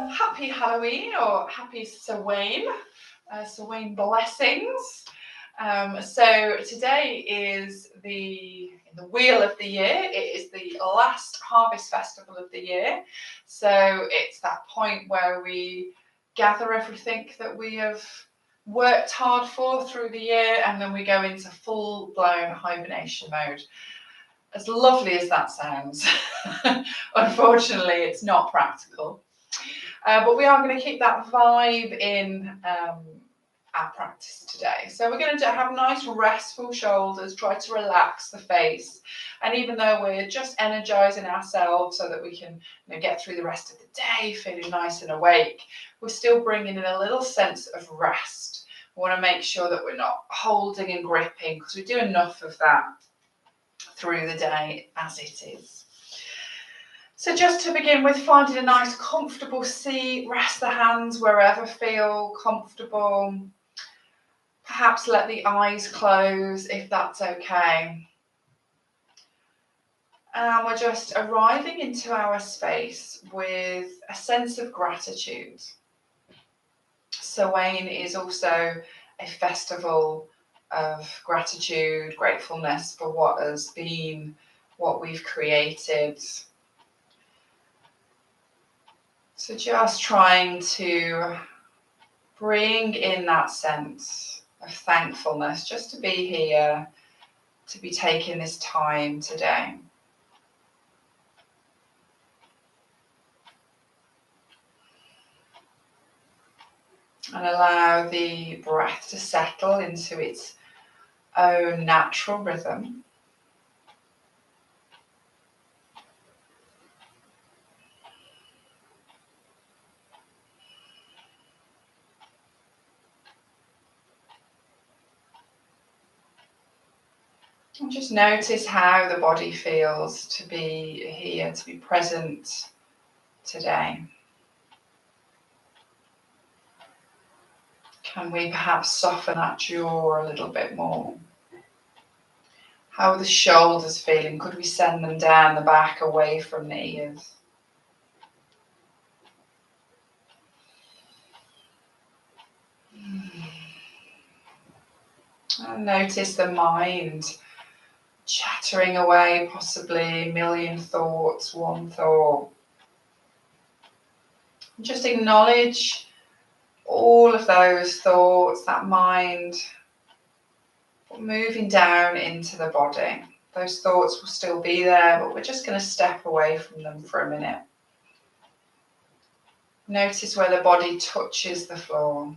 Happy Halloween, or happy Samhain, Samhain blessings. So today is the wheel of the year. It is the last harvest festival of the year. So it's that point where we gather everything that we have worked hard for through the year, and then we go into full-blown hibernation mode. As lovely as that sounds, unfortunately, it's not practical. But we are going to keep that vibe in our practice today. So we're going to have nice restful shoulders, try to relax the face. And even though we're just energizing ourselves so that we can get through the rest of the day feeling nice and awake, we're still bringing in a little sense of rest. We want to make sure that we're not holding and gripping, because we do enough of that through the day as it is. So just to begin with, finding a nice comfortable seat, rest the hands wherever feel comfortable. Perhaps let the eyes close if that's okay. And we're just arriving into our space with a sense of gratitude. Samhain is also a festival of gratitude, gratefulness for what has been, what we've created. So just trying to bring in that sense of thankfulness, just to be here, to be taking this time today. And allow the breath to settle into its own natural rhythm. And just notice how the body feels to be here, to be present today. Can we perhaps soften that jaw a little bit more? How are the shoulders feeling? Could we send them down the back, away from the ears? And notice the mind chattering away, possibly a million thoughts, one thought. Just acknowledge all of those thoughts, that mind, moving down into the body. Those thoughts will still be there, but we're just going to step away from them for a minute. Notice where the body touches the floor.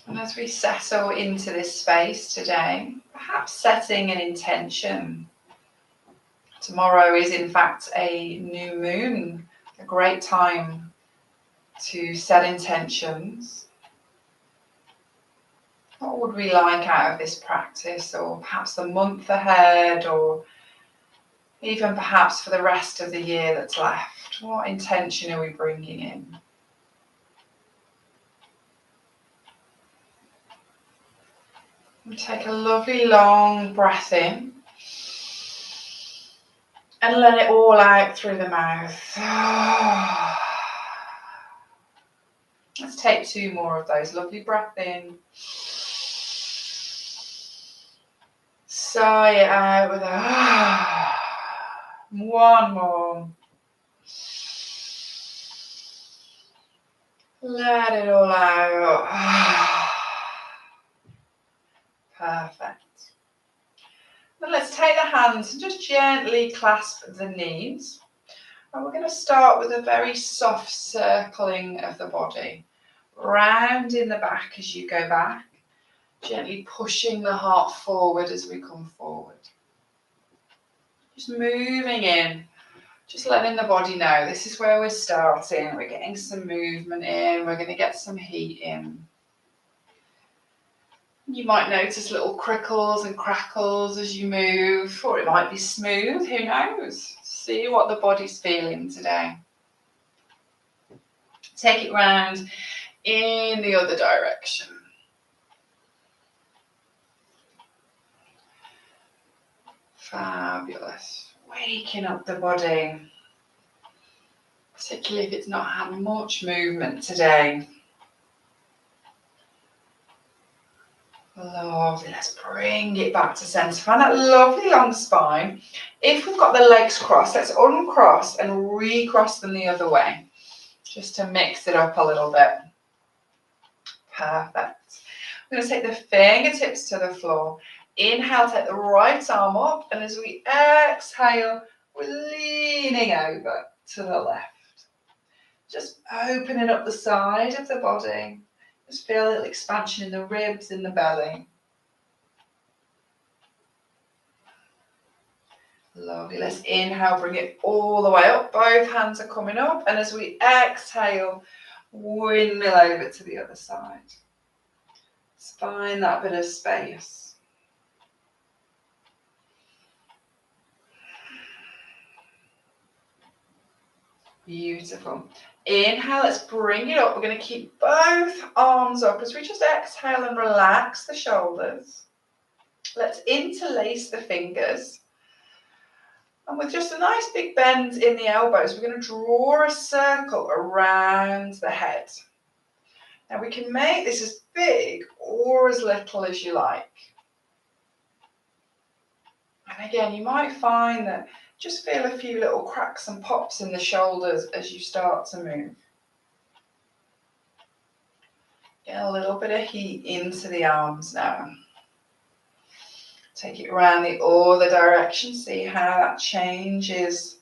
And as we settle into this space today, perhaps setting an intention. Tomorrow is in fact a new moon, a great time to set intentions. What would we like out of this practice, or perhaps the month ahead, or even perhaps for the rest of the year that's left? What intention are we bringing in? And take a lovely long breath in and let it all out through the mouth. Let's take 2 more of those. Lovely breath in. Sigh it out with a one more. Let it all out. Perfect. Then let's take the hands and just gently clasp the knees. And we're going to start with a very soft circling of the body. Round in the back as you go back. Gently pushing the heart forward as we come forward. Just moving in Just letting the body know this is where we're starting. We're getting some movement in. We're going to get some heat in. You might notice little crickles and crackles as you move, or it might be smooth, who knows? See what the body's feeling today. Take it round in the other direction. Fabulous. Waking up the body, particularly if it's not had much movement today. Lovely. Let's bring it back to centre. Find that lovely long spine. If we've got the legs crossed, let's uncross and recross them the other way, just to mix it up a little bit. Perfect. I'm going to take the fingertips to the floor. Inhale, take the right arm up, and as we exhale, we're leaning over to the left. Just opening up the side of the body. Just feel a little expansion in the ribs, in the belly. Lovely. Let's inhale, bring it all the way up. Both hands are coming up, and as we exhale, windmill over to the other side. Just find that bit of space. Beautiful. Inhale, let's bring it up. We're going to keep both arms up as we just exhale and relax the shoulders. Let's interlace the fingers. And with just a nice big bend in the elbows, we're going to draw a circle around the head. Now we can make this as big or as little as you like. And again, you might find that just feel a few little cracks and pops in the shoulders as you start to move. Get a little bit of heat into the arms now. Take it around the other direction, see how that changes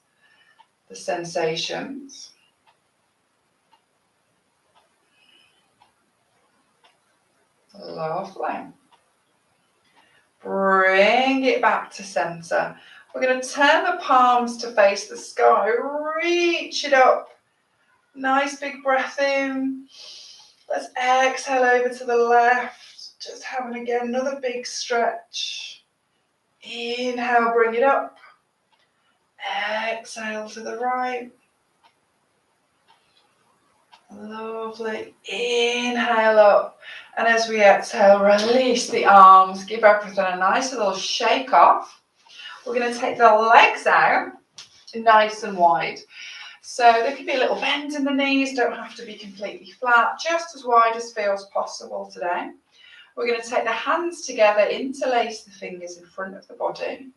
the sensations. Lovely. Bring it back to centre. We're going to turn the palms to face the sky. Reach it up. Nice big breath in. Let's exhale over to the left. Just having again another big stretch. Inhale, bring it up. Exhale to the right. Lovely. Inhale up. And as we exhale, release the arms. Give everything a nice little shake off. We're going to take the legs out nice and wide. So there could be a little bend in the knees. Don't have to be completely flat. Just as wide as feels possible today. We're going to take the hands together, interlace the fingers in front of the body.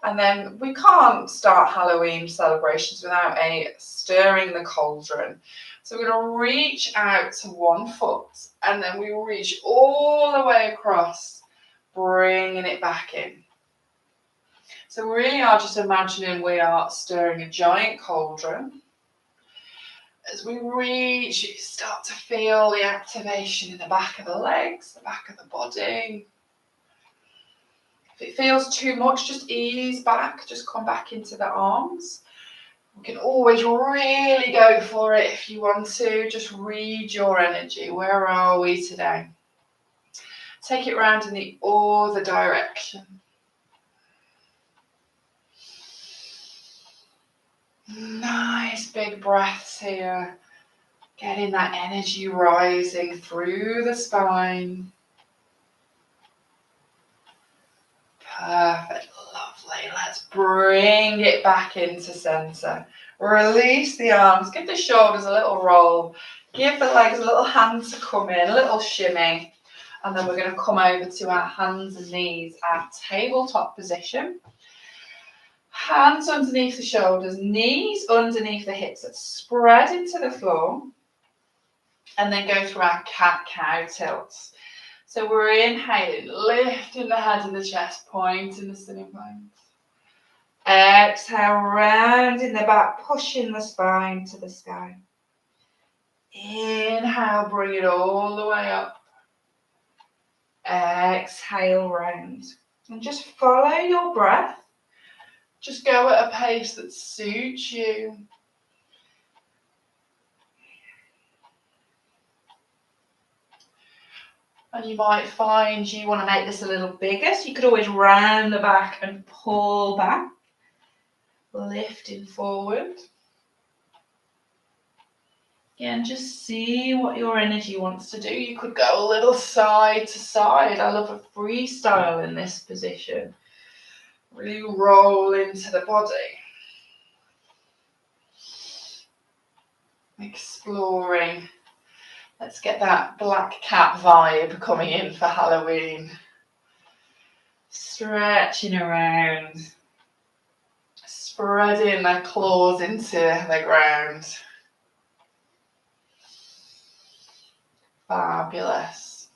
And then we can't start Halloween celebrations without stirring the cauldron. So we're going to reach out to one foot and then we reach all the way across, bringing it back in. So we really are just imagining we are stirring a giant cauldron. As we reach, you start to feel the activation in the back of the legs, the back of the body. If it feels too much, just ease back, just come back into the arms. You can always really go for it if you want to. Just read your energy. Where are we today? Take it round in the other direction. Nice big breaths here. Getting that energy rising through the spine. Perfect, lovely. Let's bring it back into centre. Release the arms, give the shoulders a little roll, give the legs a little hand to come in, a little shimmy. And then we're going to come over to our hands and knees, our tabletop position. Hands underneath the shoulders, knees underneath the hips. Let's spread into the floor. And then go through our cat-cow tilts. So we're inhaling, lifting the head and the chest, pointing the sitting bones. Exhale, rounding the back, pushing the spine to the sky. Inhale, bring it all the way up. Exhale, round. And just follow your breath. Just go at a pace that suits you. And you might find you want to make this a little bigger, so you could always round the back and pull back, lifting forward. Again, just see what your energy wants to do. You could go a little side to side. I love a freestyle in this position. Really roll into the body. Exploring. Let's get that black cat vibe coming in for Halloween. Stretching around. Spreading their claws into the ground. Fabulous.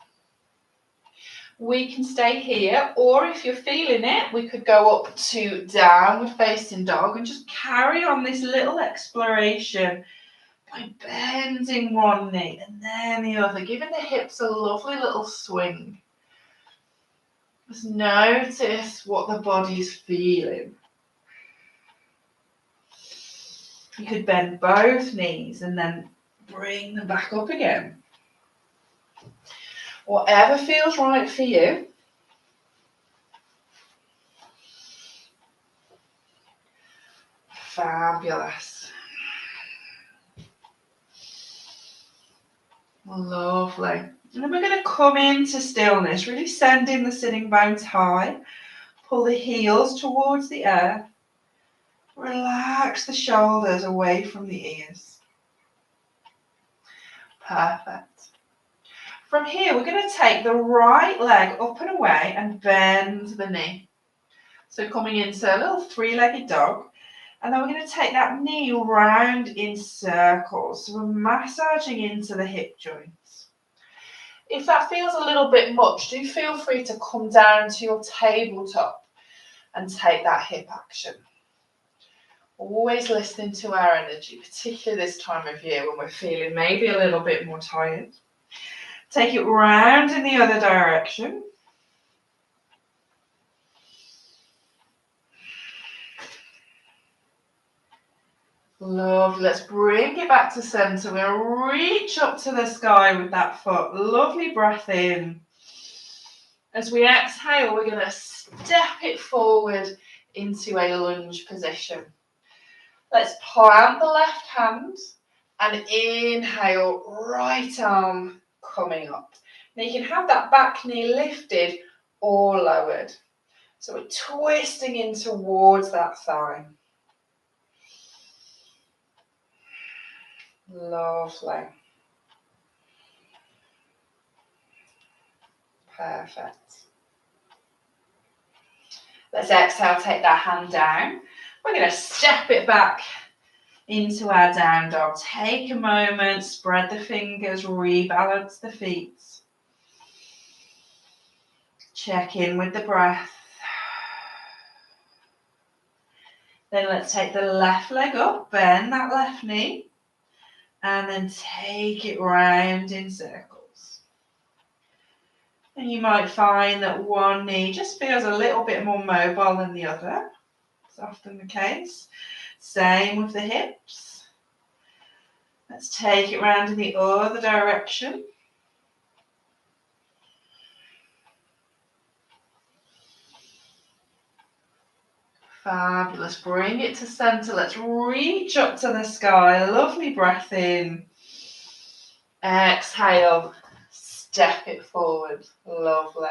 We can stay here, or if you're feeling it, we could go up to downward facing dog and just carry on this little exploration by bending one knee and then the other, giving the hips a lovely little swing. Just notice what the body's feeling. You could bend both knees and then bring them back up again. Whatever feels right for you. Fabulous. Lovely. And then we're going to come into stillness, really sending the sitting bones high. Pull the heels towards the earth. Relax the shoulders away from the ears. Perfect. From here, we're going to take the right leg up and away and bend the knee. So coming into a little three-legged dog. And then we're going to take that knee round in circles. So we're massaging into the hip joints. If that feels a little bit much, do feel free to come down to your tabletop and take that hip action. Always listening to our energy, particularly this time of year when we're feeling maybe a little bit more tired. Take it round in the other direction. Lovely. Let's bring it back to center. We're going to reach up to the sky with that foot. Lovely breath in. As we exhale, we're going to step it forward into a lunge position. Let's plant the left hand and inhale, right arm coming up. Now you can have that back knee lifted or lowered. So we're twisting in towards that thigh. Lovely. Perfect. Let's exhale, take that hand down. We're going to step it back into our down dog. Take a moment, spread the fingers, rebalance the feet. Check in with the breath. Then let's take the left leg up, bend that left knee, and then take it round in circles. And you might find that one knee just feels a little bit more mobile than the other. It's often the case. Same with the hips. Let's take it round in the other direction. Fabulous. Bring it to center. Let's reach up to the sky. Lovely breath in. Exhale. Step it forward. Lovely.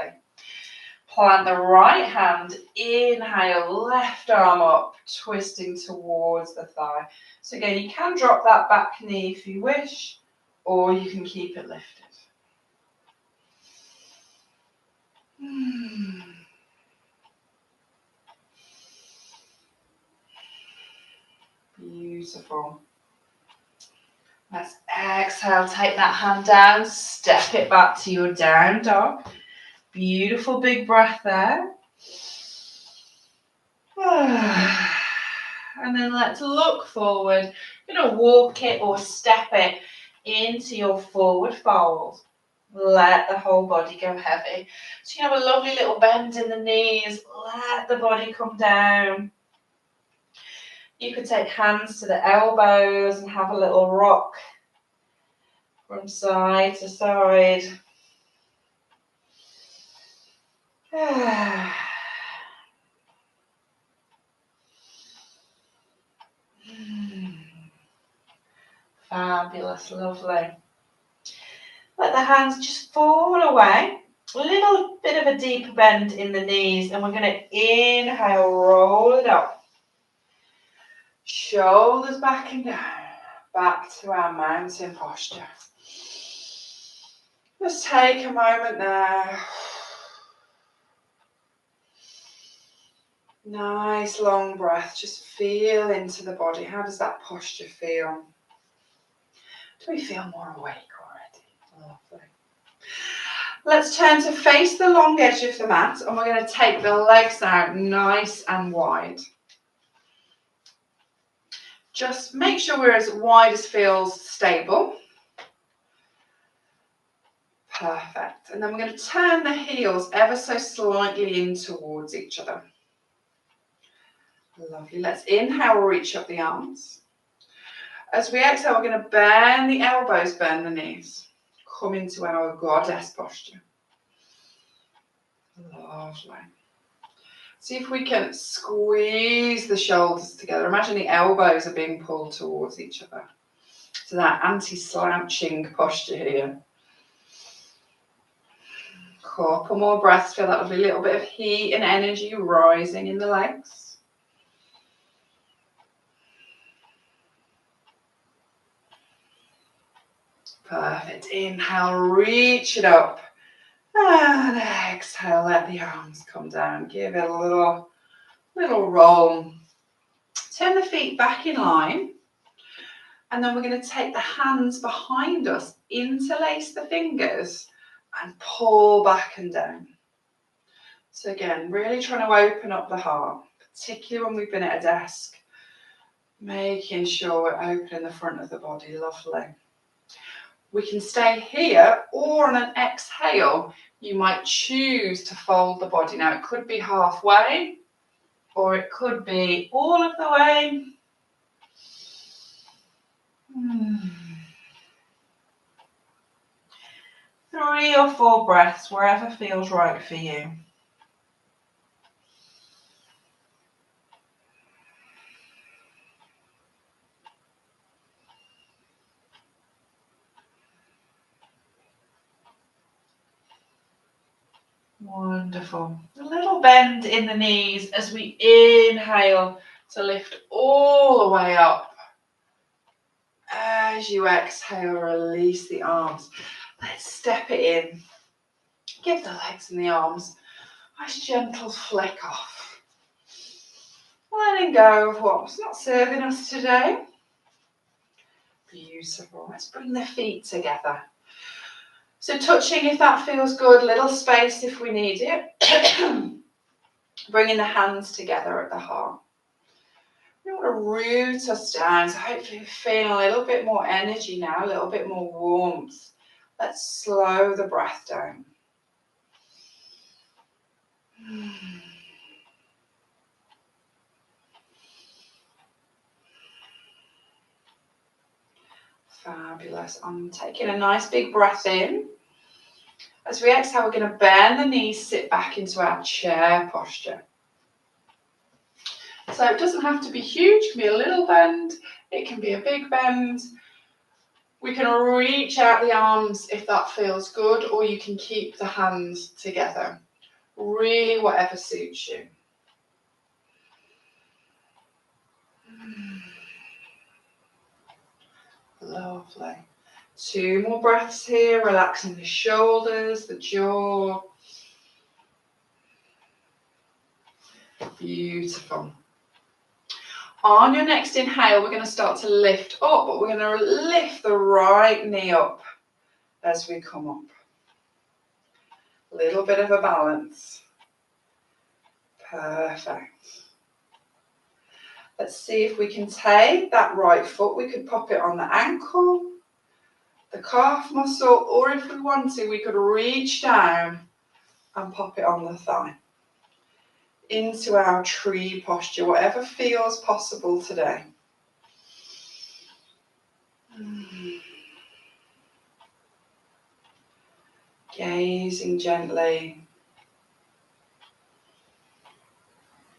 Plant the right hand. Inhale. Left arm up. Twisting towards the thigh. So again, you can drop that back knee if you wish, or you can keep it lifted. Beautiful. Let's exhale, take that hand down, step it back to your down dog. Beautiful big breath there. And then let's look forward. You're going to walk it or step it into your forward fold. Let the whole body go heavy. So you have a lovely little bend in the knees. Let the body come down. You could take hands to the elbows and have a little rock from side to side. Fabulous, lovely. Let the hands just fall away. A little bit of a deeper bend in the knees, and we're going to inhale, roll it up. Shoulders back and down, back to our mountain posture. Let's take a moment now. Nice long breath, just feel into the body. How does that posture feel? Do we feel more awake already? Lovely. Let's turn to face the long edge of the mat, and we're going to take the legs out nice and wide. Just make sure we're as wide as feels stable. Perfect. And then we're going to turn the heels ever so slightly in towards each other. Lovely. Let's inhale, reach up the arms. As we exhale, we're going to bend the elbows, bend the knees. Come into our goddess posture. Lovely. See if we can squeeze the shoulders together. Imagine the elbows are being pulled towards each other. So that anti-slouching posture here. Couple more breaths. Feel that lovely little bit of heat and energy rising in the legs. Perfect. Inhale, reach it up. And exhale, let the arms come down. Give it a little roll. Turn the feet back in line. And then we're going to take the hands behind us, interlace the fingers, and pull back and down. So again, really trying to open up the heart, particularly when we've been at a desk. Making sure we're opening the front of the body. Lovely. We can stay here, or on an exhale, you might choose to fold the body. Now, it could be halfway, or it could be all of the way. 3 or 4 breaths, wherever feels right for you. Wonderful. A little bend in the knees as we inhale to lift all the way up. As you exhale, release the arms. Let's step it in. Give the legs and the arms a nice gentle flick off. Letting go of what's not serving us today. Beautiful. Let's bring the feet together. So touching if that feels good, little space if we need it. Bringing the hands together at the heart. We want to root us down, so hopefully we're feeling a little bit more energy now, a little bit more warmth. Let's slow the breath down. Fabulous. I'm taking a nice big breath in. As we exhale, we're going to bend the knees, sit back into our chair posture. So it doesn't have to be huge, it can be a little bend, it can be a big bend. We can reach out the arms if that feels good, or you can keep the hands together. Really whatever suits you. Lovely. 2 more breaths here, relaxing the shoulders, the jaw. Beautiful. On your next inhale, we're going to start to lift up, but we're going to lift the right knee up as we come up. A little bit of a balance. Perfect. Let's see if we can take that right foot. We could pop it on the ankle, the calf muscle, or if we want to, we could reach down and pop it on the thigh. into our tree posture, whatever feels possible today. Gazing gently.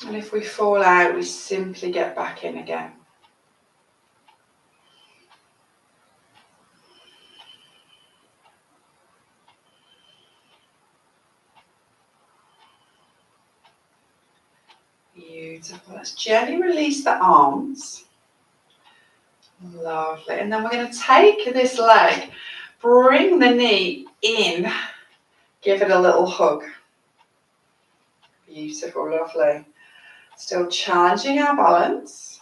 And if we fall out, we simply get back in again. Beautiful. Let's gently release the arms. Lovely. And then we're going to take this leg, bring the knee in, give it a little hug. Beautiful, lovely. Still challenging our balance.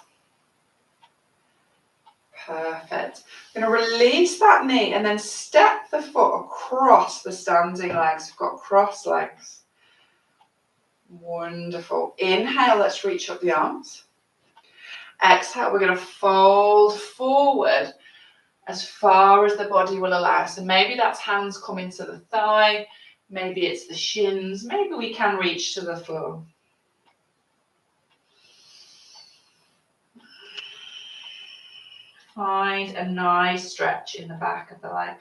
Perfect. We're going to release that knee and then step the foot across the standing legs. We've got cross legs. Wonderful. Inhale, let's reach up the arms. Exhale, we're going to fold forward as far as the body will allow. So maybe that's hands coming to the thigh, maybe it's the shins, maybe we can reach to the floor. Find a nice stretch in the back of the leg.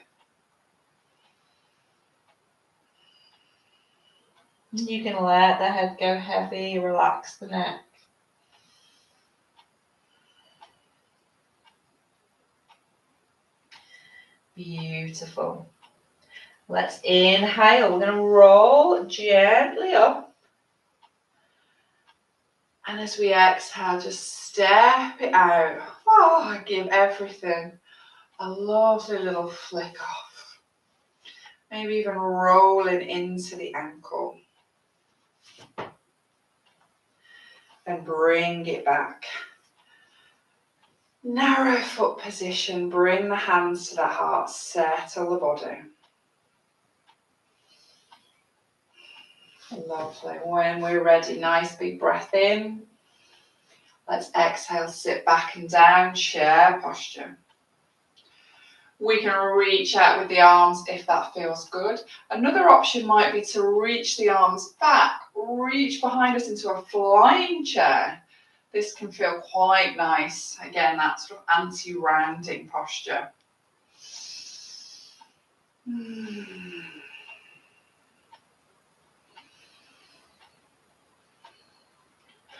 You can let the head go heavy, relax the neck. Beautiful. Let's inhale. We're going to roll gently up. And as we exhale, just step it out. Oh, give everything a lovely little flick off. Maybe even rolling into the ankle. And bring it back. Narrow foot position. Bring the hands to the heart. Settle the body. Lovely. When we're ready, nice big breath in. Let's exhale, sit back and down, chair posture. We can reach out with the arms if that feels good. Another option might be to reach the arms back, reach behind us into a flying chair. This can feel quite nice. Again, that sort of anti-rounding posture.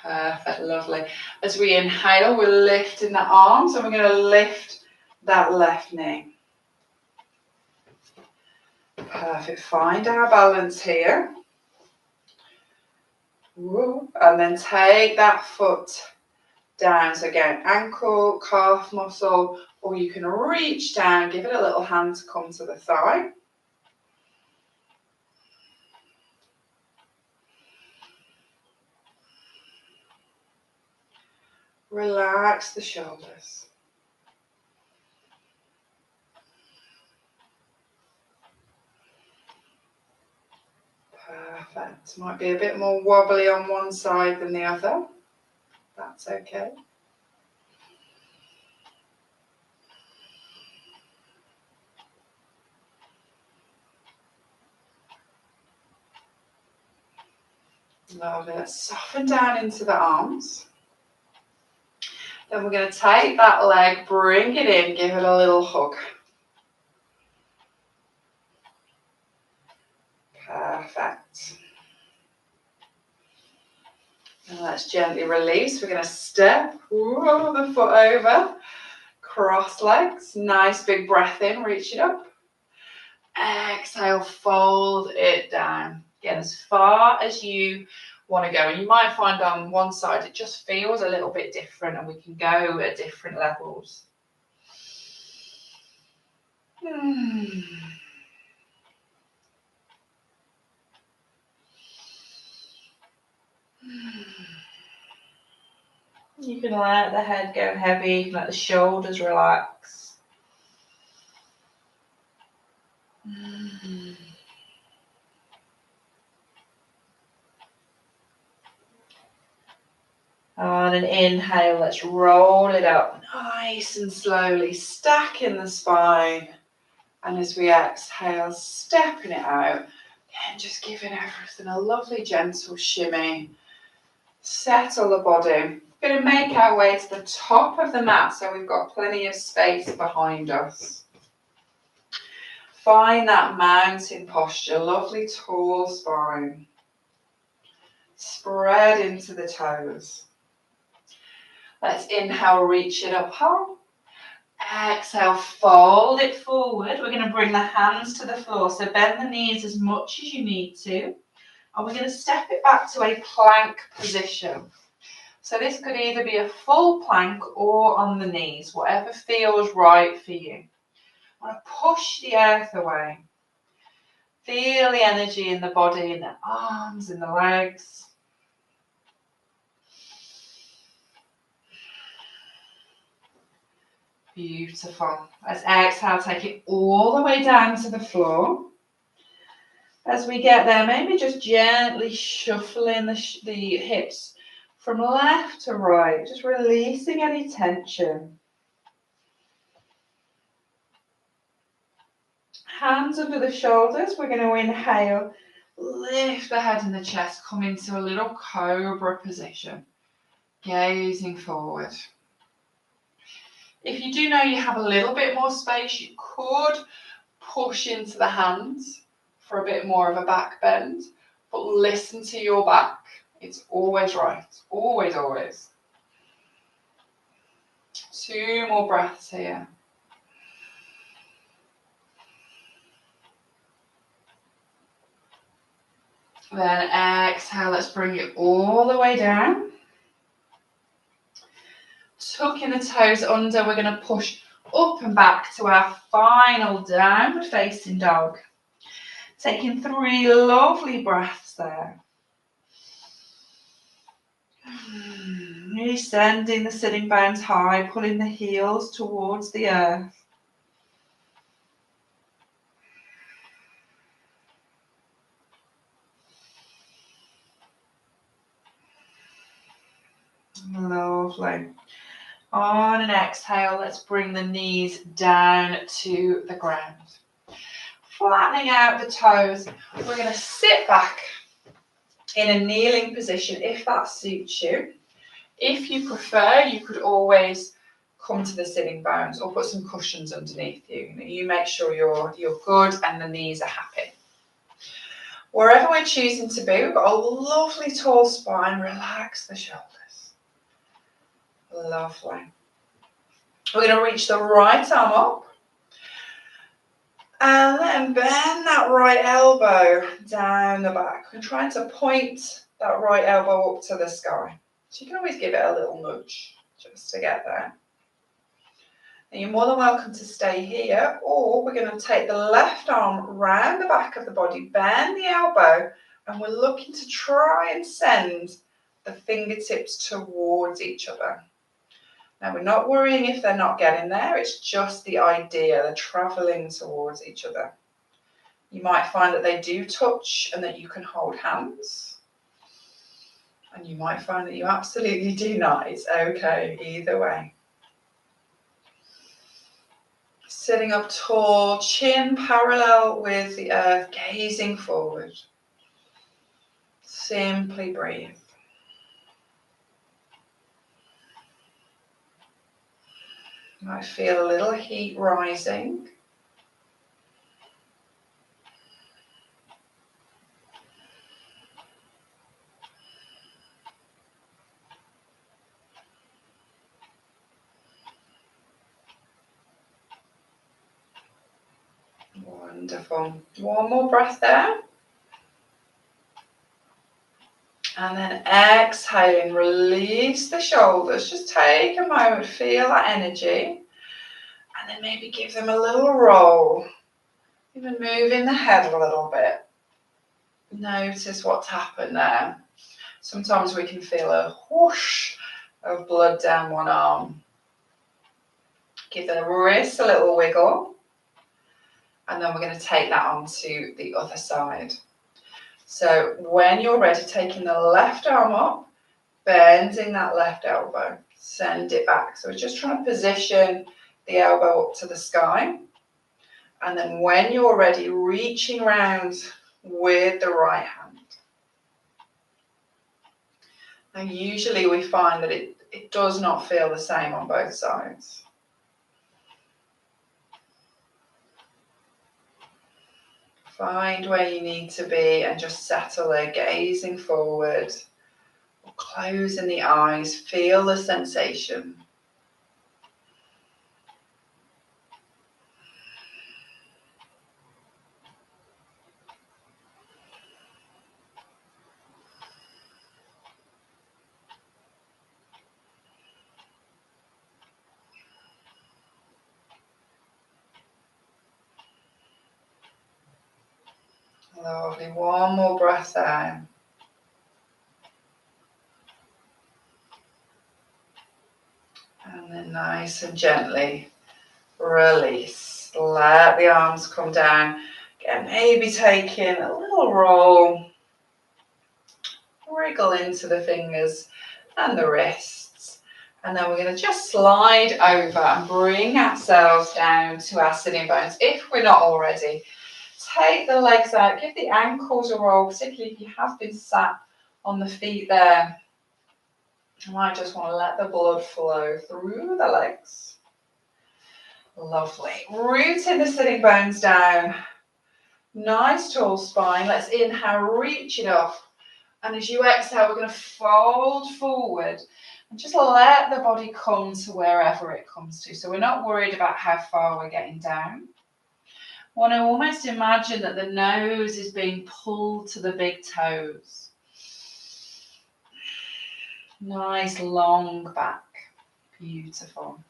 Perfect, lovely. As we inhale, we're lifting the arms and we're going to lift that left knee. Perfect, find our balance here. And then take that foot down. So again, ankle, calf muscle, or you can reach down, give it a little hand to come to the thigh. Relax the shoulders. Perfect. Might be a bit more wobbly on one side than the other. That's okay. Lovely. Let's soften down into the arms. Then we're going to take that leg, bring it in, give it a little hug. Perfect. And let's gently release. We're going to step the foot over, cross legs, nice big breath in, reach it up. Exhale, fold it down. Get as far as you want to go. And you might find on one side it just feels a little bit different and we can go at different levels. You can let the head go heavy, you can let the shoulders relax. On an inhale, let's roll it up nice and slowly, stacking the spine. And as we exhale, stepping it out, and just giving everything a lovely gentle shimmy Settle the body. We're going to make our way to the top of the mat so we've got plenty of space behind us. Find that mountain posture, lovely tall spine. Spread into the toes. Let's inhale, reach it up high. Exhale, fold it forward. We're going to bring the hands to the floor, so bend the knees as much as you need to. And we're going to step it back to a plank position. So this could either be a full plank or on the knees, whatever feels right for you. I want to push the earth away. Feel the energy in the body, in the arms, in the legs. Beautiful. Let's exhale, take it all the way down to the floor. As we get there, maybe just gently shuffling the hips from left to right, just releasing any tension. Hands under the shoulders. We're going to inhale, lift the head and the chest, come into a little cobra position, gazing forward. If you do know you have a little bit more space, you could push into the hands for a bit more of a back bend, but listen to your back. It's always right, always, always. 2 more breaths here. Then exhale, let's bring it all the way down. Tucking the toes under, we're going to push up and back to our final downward facing dog. Taking 3 lovely breaths there. Really sending the sitting bones high, pulling the heels towards the earth. Lovely. On an exhale, let's bring the knees down to the ground. Flattening out the toes, we're going to sit back in a kneeling position if that suits you. If you prefer, you could always come to the sitting bones or put some cushions underneath you. You make sure you're good and the knees are happy. Wherever we're choosing to be, we've got a lovely tall spine. Relax the shoulders. Lovely. We're going to reach the right arm up and then bend that right elbow down the back. We're trying to point that right elbow up to the sky. So you can always give it a little nudge just to get there. And you're more than welcome to stay here, or we're going to take the left arm round the back of the body, bend the elbow, and we're looking to try and send the fingertips towards each other. Now, we're not worrying if they're not getting there, it's just the idea, they're travelling towards each other. You might find that they do touch and that you can hold hands. And you might find that you absolutely do not. It's okay, either way. Sitting up tall, chin parallel with the earth, gazing forward. Simply breathe. You might feel a little heat rising. Wonderful. 1 more breath there. And then exhaling, release the shoulders. Just take a moment, feel that energy. And then maybe give them a little roll. Even moving the head a little bit. Notice what's happened there. Sometimes we can feel a whoosh of blood down one arm. Give the wrist a little wiggle. And then we're going to take that onto the other side. So when you're ready, taking the left arm up, bending that left elbow, send it back. So we're just trying to position the elbow up to the sky. And then when you're ready, reaching round with the right hand. And usually we find that it does not feel the same on both sides. Find where you need to be and just settle there, gazing forward, or closing the eyes. Feel the sensation. Lovely. One more breath out. And then nice and gently release. Let the arms come down. Again, maybe taking a little roll. Wriggle into the fingers and the wrists. And then we're going to just slide over and bring ourselves down to our sitting bones if we're not already. Take the legs out, give the ankles a roll, particularly if you have been sat on the feet there. You might just want to let the blood flow through the legs. Lovely. Rooting the sitting bones down. Nice tall spine. Let's inhale, reach it up. And as you exhale, we're going to fold forward and just let the body come to wherever it comes to. So we're not worried about how far we're getting down. I want to almost imagine that the nose is being pulled to the big toes. Nice long back. Beautiful.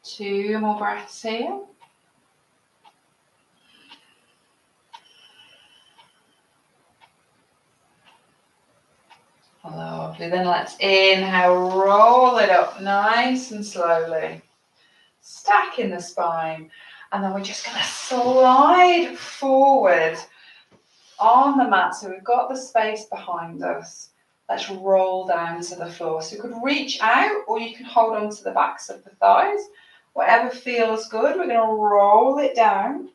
Two more breaths here. Lovely. Then let's inhale, roll it up nice and slowly. Stacking the spine. And then we're just going to slide forward on the mat. So we've got the space behind us. Let's roll down to the floor. So you could reach out or you can hold on to the backs of the thighs. Whatever feels good. We're going to roll it down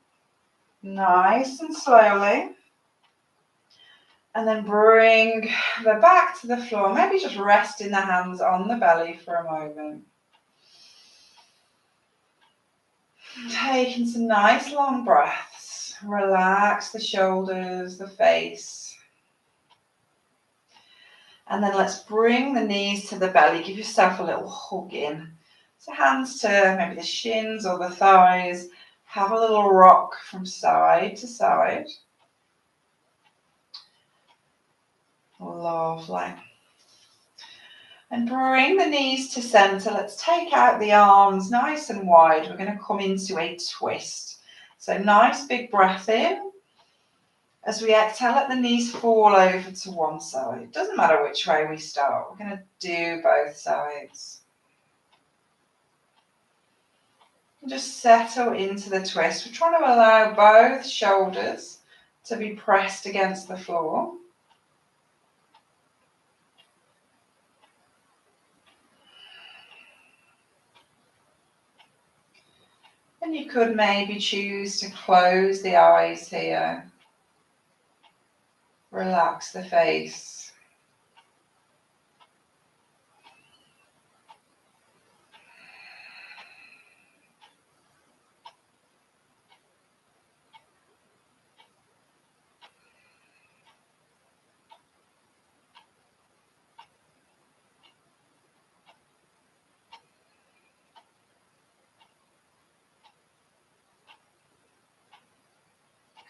nice and slowly. And then bring the back to the floor. Maybe just resting the hands on the belly for a moment. Taking some nice long breaths. Relax the shoulders, the face. And then let's bring the knees to the belly. Give yourself a little hug in. So hands to maybe the shins or the thighs. Have a little rock from side to side. Lovely. And bring the knees to center. Let's take out the arms nice and wide. We're going to come into a twist. So nice big breath in. As we exhale, let the knees fall over to one side. It doesn't matter which way we start. We're going to do both sides. And just settle into the twist. We're trying to allow both shoulders to be pressed against the floor. And you could maybe choose to close the eyes here. Relax the face.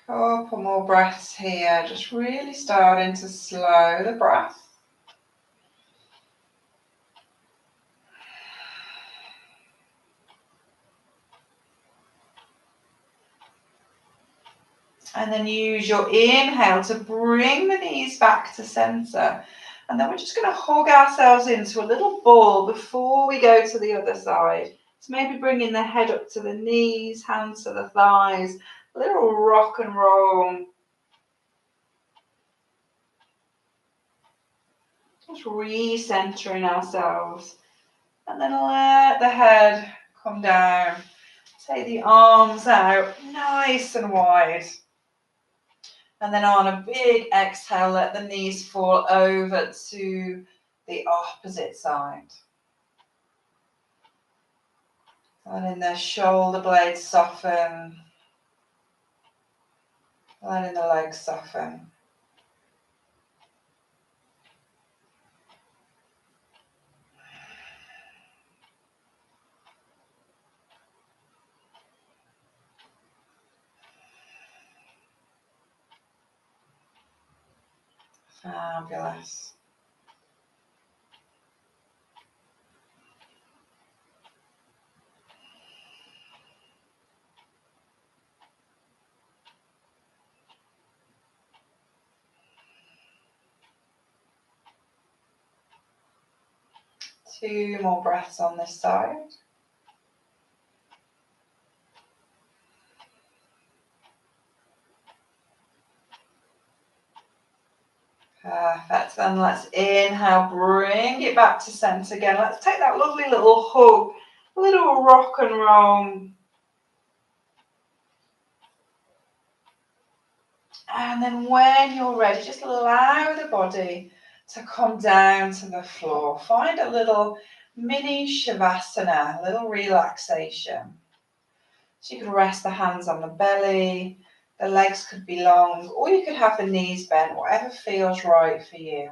Couple more breaths here, just really starting to slow the breath. And then use your inhale to bring the knees back to center. And then we're just going to hug ourselves into a little ball before we go to the other side. So maybe bringing the head up to the knees, hands to the thighs, a little rock and roll. Just recentering ourselves. And then let the head come down. Take the arms out nice and wide. And then on a big exhale, let the knees fall over to the opposite side. Letting the shoulder blades soften. Letting the legs soften. Fabulous. Two more breaths on this side. Perfect. Then let's inhale, bring it back to centre again. Let's take that lovely little hug, a little rock and roll. And then when you're ready, just allow the body to come down to the floor. Find a little mini shavasana, a little relaxation. So you could rest the hands on the belly, the legs could be long, or you could have the knees bent, whatever feels right for you.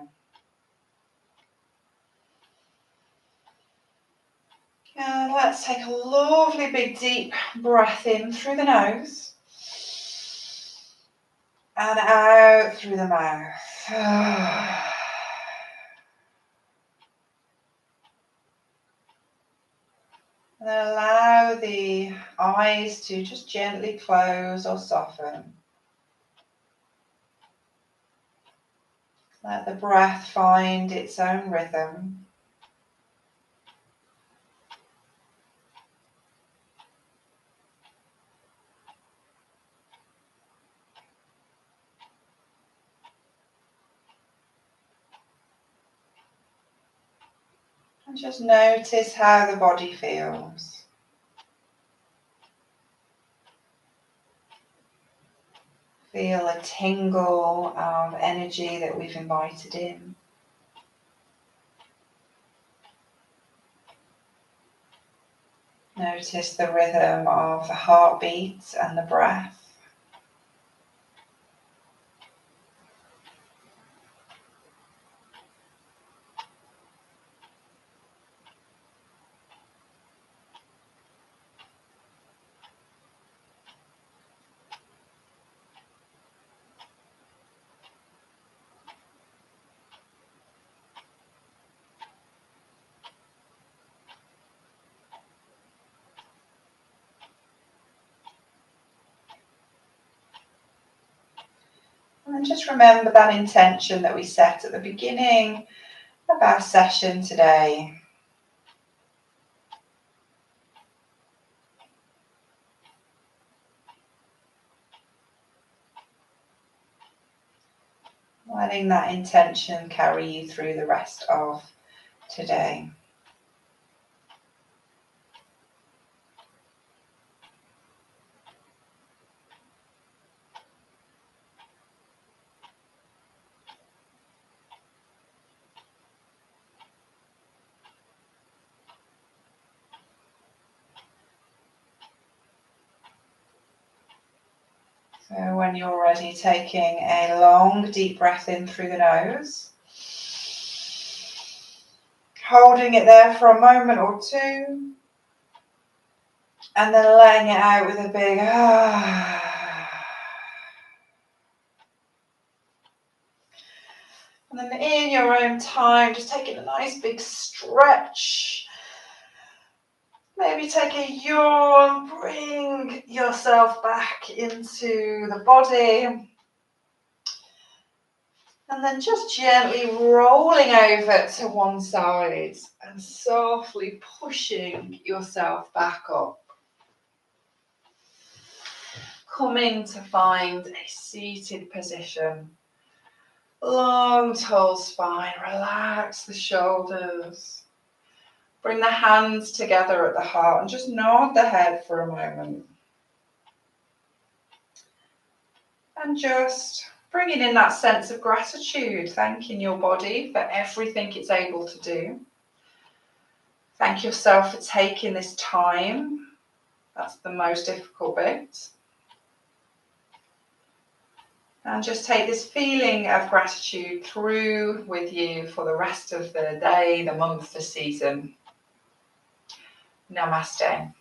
And let's take a lovely big deep breath in through the nose and out through the mouth. And then allow the eyes to just gently close or soften. Let the breath find its own rhythm. And just notice how the body feels. Feel a tingle of energy that we've invited in. Notice the rhythm of the heartbeat and the breath. And just remember that intention that we set at the beginning of our session today. Letting that intention carry you through the rest of today. So when you're ready, taking a long, deep breath in through the nose. Holding it there for a moment or two. And then letting it out with a big And then in your own time, just taking a nice big stretch. Maybe take a yawn, bring yourself back into the body. And then just gently rolling over to one side and softly pushing yourself back up. Coming to find a seated position. Long, tall spine. Relax the shoulders. Bring the hands together at the heart and just nod the head for a moment. And just bringing in that sense of gratitude, thanking your body for everything it's able to do. Thank yourself for taking this time. That's the most difficult bit. And just take this feeling of gratitude through with you for the rest of the day, the month, the season. Namaste.